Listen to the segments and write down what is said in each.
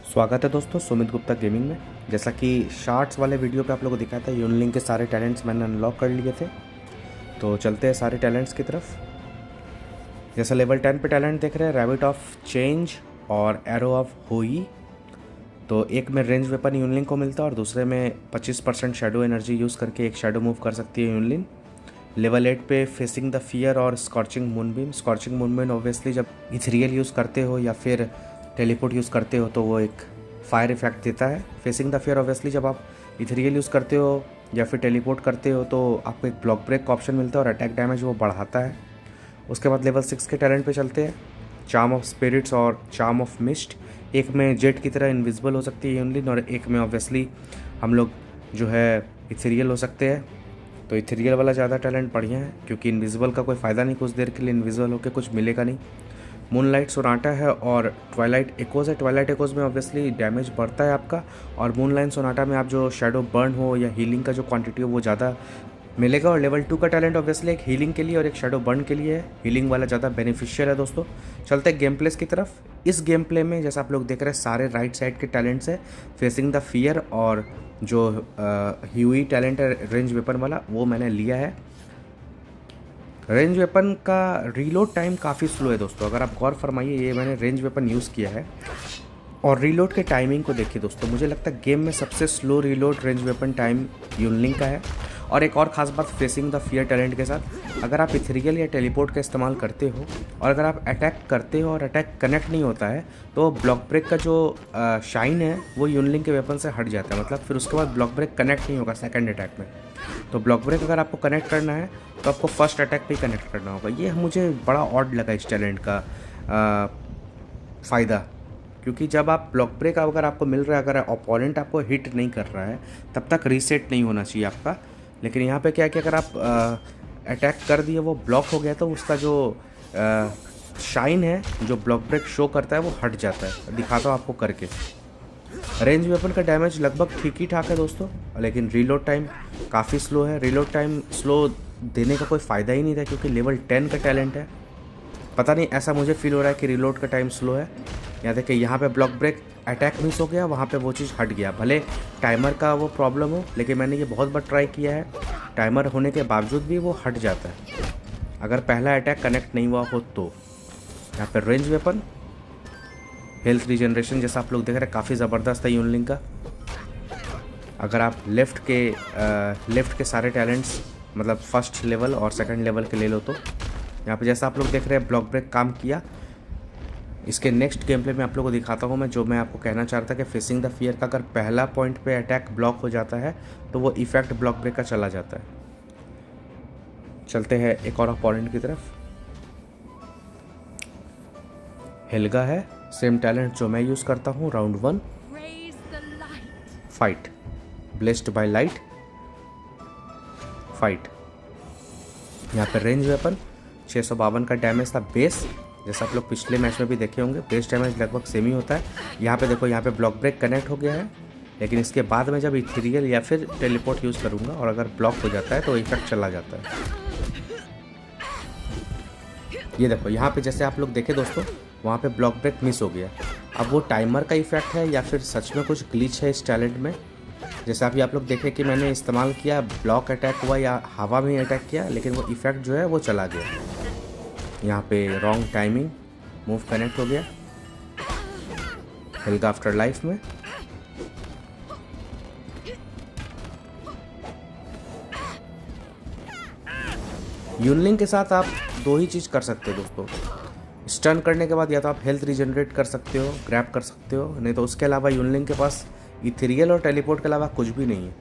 स्वागत है दोस्तों सुमित गुप्ता गेमिंग में। जैसा कि शार्ट्स वाले वीडियो पे आप लोगों को दिखाया था, यूनलिंक के सारे टैलेंट्स मैंने अनलॉक कर लिए थे। तो चलते हैं सारे टैलेंट्स की तरफ। जैसा लेवल 10 पे टैलेंट देख रहे हैं, रैबिट ऑफ चेंज और एरो ऑफ होई। तो एक में रेंज वेपन यूनलिंक को मिलता है और दूसरे में 25% शेडो एनर्जी यूज़ करके एक शेडो मूव कर सकती है यूनलिंक। लेवल 8 पे फेसिंग द फियर और स्कॉर्चिंग मूनबीम। स्कॉर्चिंग मूनबीम ऑब्वियसली जब इथेरियल यूज़ करते हो या फिर टेलीपोर्ट यूज़ करते हो तो वो एक फायर इफेक्ट देता है। फेसिंग द फियर ऑब्वियसली जब आप इथेरियल यूज़ करते हो या फिर टेलीपोर्ट करते हो तो आपको एक ब्लॉक ब्रेक का ऑप्शन मिलता है और अटैक डैमेज वो बढ़ाता है। उसके बाद लेवल 6 के टैलेंट पे चलते हैं, चार्म ऑफ स्पिरिट्स और चार्म ऑफ मिस्ट। एक में जेट की तरह इनविजिबल हो सकती है यूनलिन और एक में ऑब्वियसली हम लोग जो है इथेरियल हो सकते हैं। तो इथेरियल वाला ज़्यादा टैलेंट बढ़िया है क्योंकि इनविजिबल का कोई फ़ायदा नहीं, कुछ देर के लिए इनविजिबल होकर कुछ मिलेगा नहीं। मूनलाइट सोनाटा है और ट्वाइलाइट एकोज है। ट्वाइलाइट एकोज में ऑब्वियसली डैमेज बढ़ता है आपका, और मूनलाइट सोनाटा में आप जो शेडो बर्न हो या हीलिंग का जो क्वांटिटी हो वो ज़्यादा मिलेगा। और लेवल 2 का टैलेंट ऑब्वियसली एक हीलिंग के लिए और एक शेडो बर्न के लिए है। हीलिंग वाला ज़्यादा बेनिफिशियल है दोस्तों। चलते हैं गेम प्लेस की तरफ। इस गेम प्ले में जैसा आप लोग देख रहे हैं सारे राइट साइड के टैलेंट्स है। फेसिंग द फियर और जो ह्यूई टैलेंट है रेंज वेपन वाला वो मैंने लिया है। रेंज वेपन का रीलोड टाइम काफ़ी स्लो है दोस्तों। अगर आप गौर फरमाइए, ये मैंने रेंज वेपन यूज़ किया है और रीलोड के टाइमिंग को देखिए दोस्तों, मुझे लगता है गेम में सबसे slow reload range weapon time यूनलिंक का है। और एक और ख़ास बात फेसिंग द फियर टैलेंट के साथ, अगर आप इथेरियल या टेलीपोर्ट का इस्तेमाल करते हो और अगर आप अटैक करते हो और अटैक कनेक्ट नहीं होता है तो ब्लॉक ब्रेक का जो शाइन है वो यूनलिंक के वेपन से हट जाता है। मतलब फिर उसके बाद ब्लॉक ब्रेक कनेक्ट नहीं होगा सेकंड अटैक में। तो ब्लॉक ब्रेक अगर आपको कनेक्ट करना है तो आपको फर्स्ट अटैक पे कनेक्ट करना होगा। ये मुझे बड़ा ऑड लगा इस टैलेंट का फ़ायदा, क्योंकि जब आप ब्लॉक ब्रेक अगर आपको मिल रहा है, अगर ओपोनेंट आपको हिट नहीं कर रहा है तब तक रीसेट नहीं होना चाहिए आपका। लेकिन यहाँ पे क्या है कि अगर आप अटैक कर दिए, वो ब्लॉक हो गया तो उसका जो शाइन है, जो ब्लॉक ब्रेक शो करता है वो हट जाता है। दिखाता हूँ आपको करके। रेंज वेपन का डैमेज लगभग ठीक ही ठाक है दोस्तों, लेकिन रीलोड टाइम काफ़ी स्लो है। रीलोड टाइम स्लो देने का कोई फ़ायदा ही नहीं था क्योंकि लेवल 10 का टैलेंट है। पता नहीं, ऐसा मुझे फील हो रहा है कि रीलोड का टाइम स्लो है। यहाँ देखिए, यहाँ पे ब्लॉक ब्रेक अटैक मिस हो गया, वहाँ पे वो चीज़ हट गया। भले टाइमर का वो प्रॉब्लम हो, लेकिन मैंने ये बहुत बार ट्राई किया है, टाइमर होने के बावजूद भी वो हट जाता है अगर पहला अटैक कनेक्ट नहीं हुआ हो तो। यहाँ पर रेंज वेपन हेल्थ रिजनरेशन जैसा आप लोग देख रहे हैं काफ़ी ज़बरदस्त है यूनलिंक का। अगर आप लेफ़्ट के सारे टैलेंट्स मतलब फर्स्ट लेवल और सेकंड लेवल के ले लो तो यहाँ पे जैसा आप लोग देख रहे हैं ब्लॉक ब्रेक काम किया। इसके नेक्स्ट गेम प्ले में आप लोगों को दिखाता हूँ मैं, जो मैं आपको कहना चाह रहा था कि फेसिंग द फियर का अगर पहला पॉइंट पे अटैक ब्लॉक हो जाता है तो वो इफेक्ट ब्लॉक ब्रेक का चला जाता है। चलते हैं एक और अपोनेंट की तरफ। हेल्गा है, सेम टैलेंट जो मैं यूज़ करता हूँ। Round 1 fight, blessed by light fight. यहाँ पर रेंज वेपन 652 का डैमेज था बेस, जैसा आप लोग पिछले मैच में भी देखे होंगे। बेस डैमेज लगभग सेम ही होता है। यहाँ पे देखो, यहाँ पे ब्लॉक ब्रेक कनेक्ट हो गया है, लेकिन इसके बाद में जब इथेरियल या फिर टेलीपोर्ट यूज़ करूँगा और अगर ब्लॉक हो जाता है तो इफेक्ट चला जाता है। ये देखो, यहाँ पे जैसे आप लोग देखे दोस्तों, वहाँ पे ब्लॉक ब्रेक मिस हो गया। अब वो टाइमर का इफेक्ट है या फिर सच में कुछ ग्लिच है इस टैलेंट में। जैसे अभी आप लोग देखें कि मैंने इस्तेमाल किया, ब्लॉक अटैक हुआ या हवा में अटैक किया, लेकिन वो इफेक्ट जो है वो चला गया। यहाँ पे रॉन्ग टाइमिंग, मूव कनेक्ट हो गया हेल्गा आफ्टर लाइफ में। यूनलिंक के साथ आप दो ही चीज़ कर सकते हो दोस्तों। स्टन करने के बाद या तो आप हेल्थ रिजनरेट कर सकते हो, ग्रैब कर सकते हो, नहीं तो उसके अलावा यूनलिंक के पास इथेरियल और टेलीपोर्ट के अलावा कुछ भी नहीं है।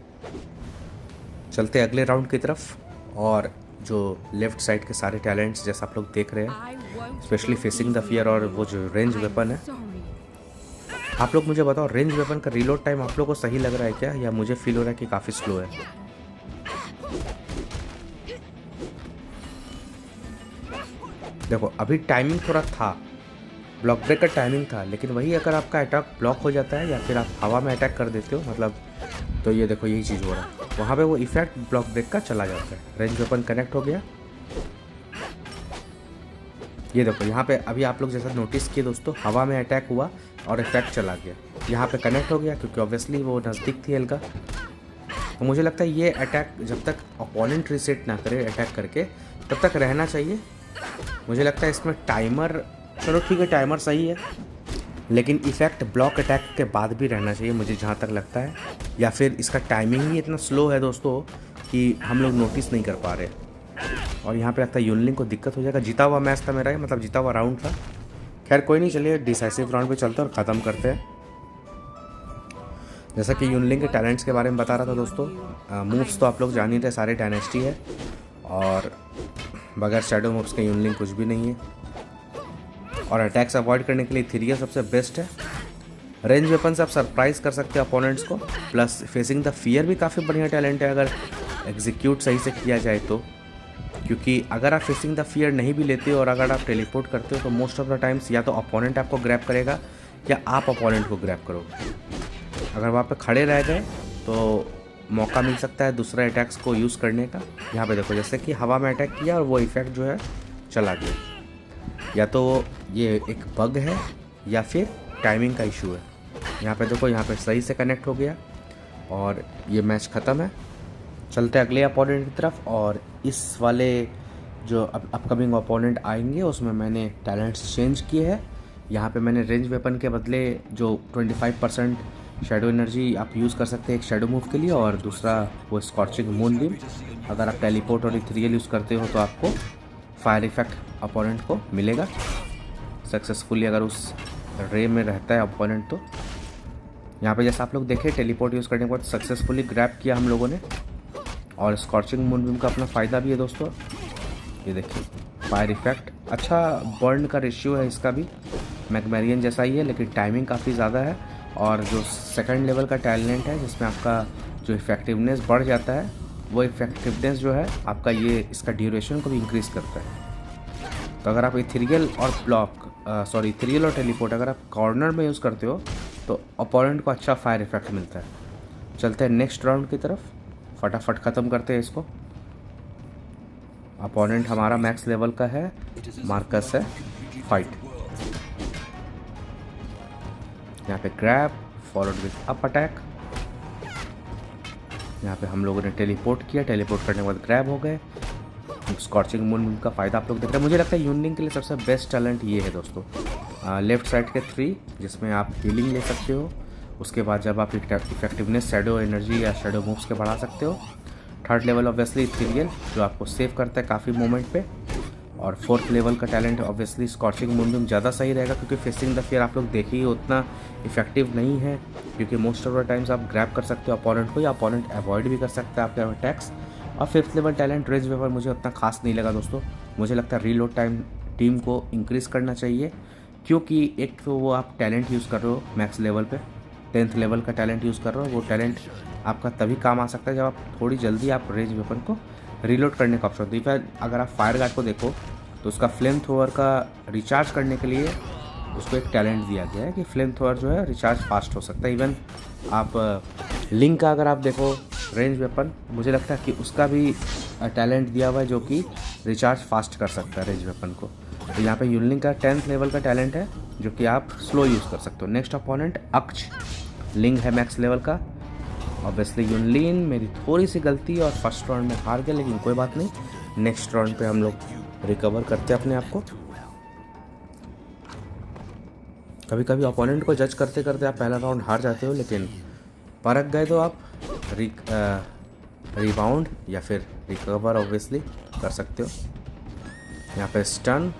चलते अगले राउंड की तरफ। और जो लेफ्ट साइड के सारे टैलेंट्स जैसा आप लोग देख रहे हैं, स्पेशली फेसिंग द फियर और वो जो रेंज वेपन है, आप लोग मुझे बताओ रेंज वेपन का रीलोड टाइम आप लोग को सही लग रहा है क्या, या मुझे फील हो रहा है कि काफ़ी स्लो है। देखो, अभी टाइमिंग थोड़ा था, ब्लॉक ब्रेक का टाइमिंग था, लेकिन वही अगर आपका अटैक ब्लॉक हो जाता है या फिर आप हवा में अटैक कर देते हो मतलब, तो ये देखो यही चीज़ हो रहा है। वहाँ पे वो इफेक्ट ब्लॉक ब्रेक का चला जाता है। रेंज वेपन कनेक्ट हो गया। ये देखो यहाँ पे अभी आप लोग जैसा नोटिस किए दोस्तों, हवा में अटैक हुआ और इफेक्ट चला गया, यहाँ पे कनेक्ट हो गया क्योंकि ऑब्वियसली वो नज़दीक थी एल्गा। तो मुझे लगता है ये अटैक जब तक अपोनेंट रीसेट ना करे अटैक करके तब तक रहना चाहिए। मुझे लगता है इसमें टाइमर, चलो ठीक है टाइमर सही है, लेकिन इफ़ेक्ट ब्लॉक अटैक के बाद भी रहना चाहिए मुझे जहाँ तक लगता है, या फिर इसका टाइमिंग ही इतना स्लो है दोस्तों कि हम लोग नोटिस नहीं कर पा रहे। और यहाँ पे लगता है यूनलिंग को दिक्कत हो जाएगा। जीता हुआ मैच था मेरा, मतलब जीता हुआ राउंड था। खैर कोई नहीं, चलिए डिसाइसिव राउंड पे चलते हैं और ख़त्म करते हैं। जैसा कि यूनलिंग के टैलेंट्स के बारे में बता रहा था दोस्तों, मूव्स तो आप लोग जान ही थे, सारे डायनेस्टी है और बगैर शैडो मूव्स के यूनलिंग कुछ भी नहीं है। और अटैक्स अवॉइड करने के लिए इथेरियल सबसे बेस्ट है। रेंज वेपन से आप सरप्राइज कर सकते हैं अपोनेंट्स को, प्लस फेसिंग द फियर भी काफ़ी बढ़िया टैलेंट है अगर एग्जीक्यूट सही से किया जाए तो। क्योंकि अगर आप फेसिंग द फियर नहीं भी लेते हो और अगर आप टेलीपोर्ट करते हो तो मोस्ट ऑफ द टाइम्स या तो अपोनेंट आपको ग्रैब करेगा या आप अपोनेंट को ग्रैब करोगे। अगर वहाँ पे खड़े रह गए तो मौका मिल सकता है दूसरे अटैक्स को यूज़ करने का। यहाँ पे देखो जैसे कि हवा में अटैक किया और वो इफेक्ट जो है चला गया, या तो ये एक बग है या फिर टाइमिंग का इशू है। यहाँ पे देखो यहाँ पे सही से कनेक्ट हो गया और ये मैच ख़त्म है। चलते अगले अपोनेंट की तरफ, और इस वाले जो अपकमिंग अपोनेंट आएंगे उसमें मैंने टैलेंट्स चेंज किए हैं। यहाँ पे मैंने रेंज वेपन के बदले जो 25% शैडो एनर्जी आप यूज़ कर सकते हैं एक शैडो मूव के लिए, और दूसरा वो स्कॉर्चिंग मून बीम। अगर आप टेलीपोर्ट और इथेरियल यूज़ करते हो तो आपको फायर इफेक्ट अपोनेंट को मिलेगा सक्सेसफुली, अगर उस रे में रहता है अपोनेंट तो। यहाँ पे जैसा आप लोग देखें टेलीपोर्ट यूज़ करने के बाद सक्सेसफुली ग्रैब किया हम लोगों ने, और स्कॉर्चिंग मून बीम का अपना फ़ायदा भी है दोस्तों। ये देखिए फायर इफेक्ट, अच्छा बर्न का रेशियो है इसका भी, मैगमेरियन जैसा ही है, लेकिन टाइमिंग काफ़ी ज़्यादा है। और जो सेकंड लेवल का टैलेंट है जिसमें आपका जो इफेक्टिवनेस बढ़ जाता है, वो इफेक्टिवनेस जो है आपका ये इसका ड्यूरेशन को भी इंक्रीज़ करता है। तो अगर आप इथेरियल और इथेरियल और टेलीपोर्ट अगर आप कॉर्नर में यूज़ करते हो तो अपोनेंट को अच्छा फायर इफेक्ट मिलता है। चलते हैं नेक्स्ट राउंड की तरफ, फटाफट ख़त्म करते हैं इसको। अपोनेंट हमारा मैक्स लेवल का है, मार्कस है, फाइट। यहाँ पे grab followed with up attack. यहाँ पे हम लोगों ने टेलीपोर्ट किया, टेलीपोर्ट करने के बाद ग्रैब हो गए। स्कॉर्चिंग मून का फ़ायदा आप लोग देख रहे हैं। मुझे लगता है यूनिंग के लिए सबसे बेस्ट टैलेंट ये है दोस्तों, लेफ्ट साइड के 3 जिसमें आप हीलिंग ले सकते हो। उसके बाद जब आप इफेक्टिवनेस शैडो एनर्जी या शैडो मूव्स के बढ़ा सकते हो। थर्ड लेवल ऑब्वियसली इथेरियल जो आपको सेव करता है काफ़ी मोमेंट पे। और फोर्थ लेवल का talent obviously scorching moon beam ज़्यादा सही रहेगा, क्योंकि फेसिंग द फियर आप लोग देखिए उतना इफेक्टिव नहीं है, क्योंकि मोस्ट ऑफ द टाइम्स आप ग्रैब कर सकते हो अपोनेंट को या अपोनेंट अवॉइड भी कर सकता है आपके अटैक्स। और fifth level talent range vapour मुझे उतना खास नहीं लगा दोस्तों। मुझे लगता है रीलोड टाइम टीम को इंक्रीज़ करना चाहिए, क्योंकि एक तो वो आप टैलेंट यूज़ कर रहे हो मैक्स लेवल पे, 10th लेवल का टैलेंट यूज़ कर रहे हो, वो टैलेंट आपका तभी काम आ सकता है जब आप थोड़ी जल्दी आप रेंज वेपन को रीलोड करने का ऑप्शन होता है। अगर आप फायर गार्ड को देखो तो उसका फ्लेम थ्रोअर का रिचार्ज करने के लिए उसको एक टैलेंट दिया गया है कि फ्लेम थ्रोअर जो है रिचार्ज फास्ट हो सकता है। इवन आप लिंक का अगर आप देखो रेंज वेपन, मुझे लगता है कि उसका भी टैलेंट दिया हुआ है जो कि रिचार्ज फास्ट कर सकता है रेंज वेपन को। तो यहाँ पे यूनलिंग का 10th लेवल का टैलेंट है जो कि आप स्लो यूज़ कर सकते हो। नेक्स्ट अपोनेंट अक्ष, लिंग है मैक्स लेवल का। ऑब्वियसली यूनलिन मेरी थोड़ी सी गलती और फर्स्ट राउंड में हार गया, लेकिन कोई बात नहीं, नेक्स्ट राउंड पे हम लोग रिकवर करते हैं अपने आप को। कभी कभी अपोनेंट को जज करते करते आप पहला राउंड हार जाते हो, लेकिन परख गए तो आप रिबाउंड या फिर रिकवर ऑब्वियसली कर सकते हो। यहाँ पे स्टन,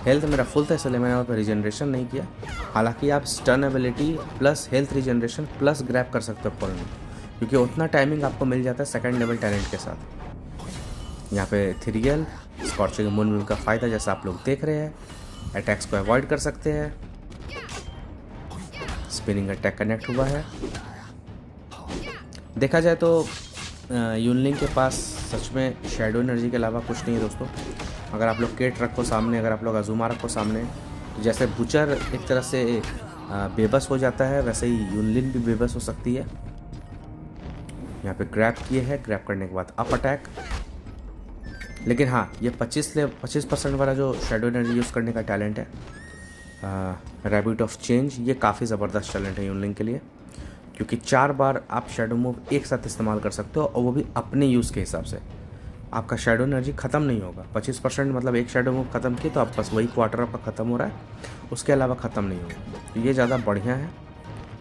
हेल्थ मेरा फुल था इसलिए मैंने वहाँ पर रिजनरेशन नहीं किया। हालांकि आप stun ability plus health regeneration plus grab कर सकते हो अपोनेंट, क्योंकि उतना टाइमिंग आपको मिल जाता है सेकंड लेवल टैलेंट के साथ। यहाँ पे इथेरियल स्कॉर्चिंग मून का फ़ायदा जैसा आप लोग देख रहे हैं, अटैक्स को अवॉइड कर सकते हैं। स्पिनिंग अटैक कनेक्ट हुआ है। देखा जाए तो यूनलिंग के पास सच में शैडो एनर्जी के अलावा कुछ नहीं है दोस्तों। अगर आप लोग केट रखो सामने, अगर आप लोग अजूमा रखो सामने, तो जैसे बुचर एक तरह से बेबस हो जाता है, वैसे ही यूनलिन भी बेबस हो सकती है। यहाँ पे ग्रैब किए हैं, ग्रैब करने के बाद अप अटैक। लेकिन हाँ, ये 25% वाला जो शेडो एनर्जी यूज़ करने का टैलेंट है, रैबिट ऑफ चेंज, ये काफ़ी ज़बरदस्त टैलेंट है यूनलिंक के लिए, क्योंकि 4 बार आप शेडो मूव एक साथ इस्तेमाल कर सकते हो और वो भी अपने यूज़ के हिसाब से। आपका शेडो एनर्जी ख़त्म नहीं होगा। 25% मतलब एक शेडो मूव ख़त्म किए तो आप बस वही क्वार्टर आपका ख़त्म हो रहा है, उसके अलावा ख़त्म नहीं होगा। तो ये ज़्यादा बढ़िया है।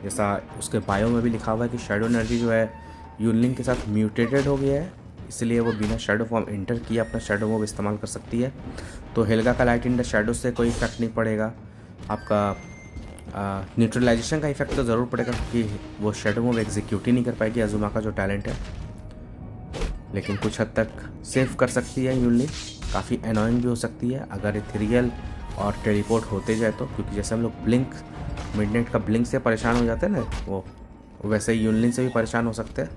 जैसा उसके बायो में भी लिखा हुआ है कि शेडो एनर्जी जो है यूनलिंक के साथ म्यूटेटेड हो गया है, इसलिए वो बिना शेडो फॉर्म इंटर किए अपना शेडो मूव इस्तेमाल कर सकती है। तो हेल्गा का लाइट इन द शेडो से कोई इफेक्ट नहीं पड़ेगा। आपका न्यूट्रलाइजेशन का इफेक्ट तो ज़रूर पड़ेगा, क्योंकि वो शेडो मूव एग्जीक्यूट ही नहीं कर पाएगी अजुमा का जो टैलेंट है, लेकिन कुछ हद तक सेव कर सकती है यूनलिंक। काफ़ी एनोइंग भी हो सकती है अगर इथेरियल और टेलीपोर्ट होते जाए तो, क्योंकि जैसे हम लोग ब्लिंक, मिडनाइट का ब्लिंक से परेशान हो जाते हैं ना, वो वैसे ही यूनलिंक से भी परेशान हो सकते हैं।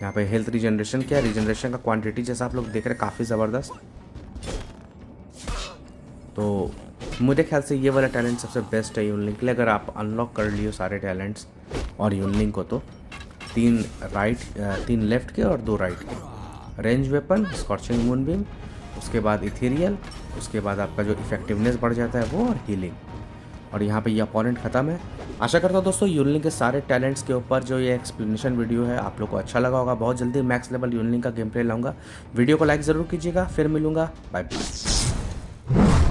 यहाँ पे हेल्थ रीजनरेशन क्या है, रीजनरेशन का क्वांटिटी जैसा आप लोग देख रहे हैं काफ़ी ज़बरदस्त। तो मेरे ख्याल से ये वाला टैलेंट सबसे बेस्ट है यूनलिंक के लिए। अगर आप अनलॉक कर लियो सारे टैलेंट्स और यूनलिंक को, तो 3 लेफ्ट के और 2 राइट के, range weapon, scorching moon beam, उसके बाद इथेरियल, उसके बाद आपका जो इफेक्टिवनेस बढ़ जाता है वो, और हीलिंग। और यहाँ पे ये अपोनेंट ख़त्म है। आशा करता हूँ दोस्तों यूनलिंक के सारे टैलेंट्स के ऊपर जो ये एक्सप्लेनेशन वीडियो है आप लोग को अच्छा लगा होगा। बहुत जल्दी मैक्स लेवल यूनलिंक का गेम प्ले लाऊंगा। वीडियो को लाइक ज़रूर कीजिएगा। फिर मिलूंगा, बाय बाय।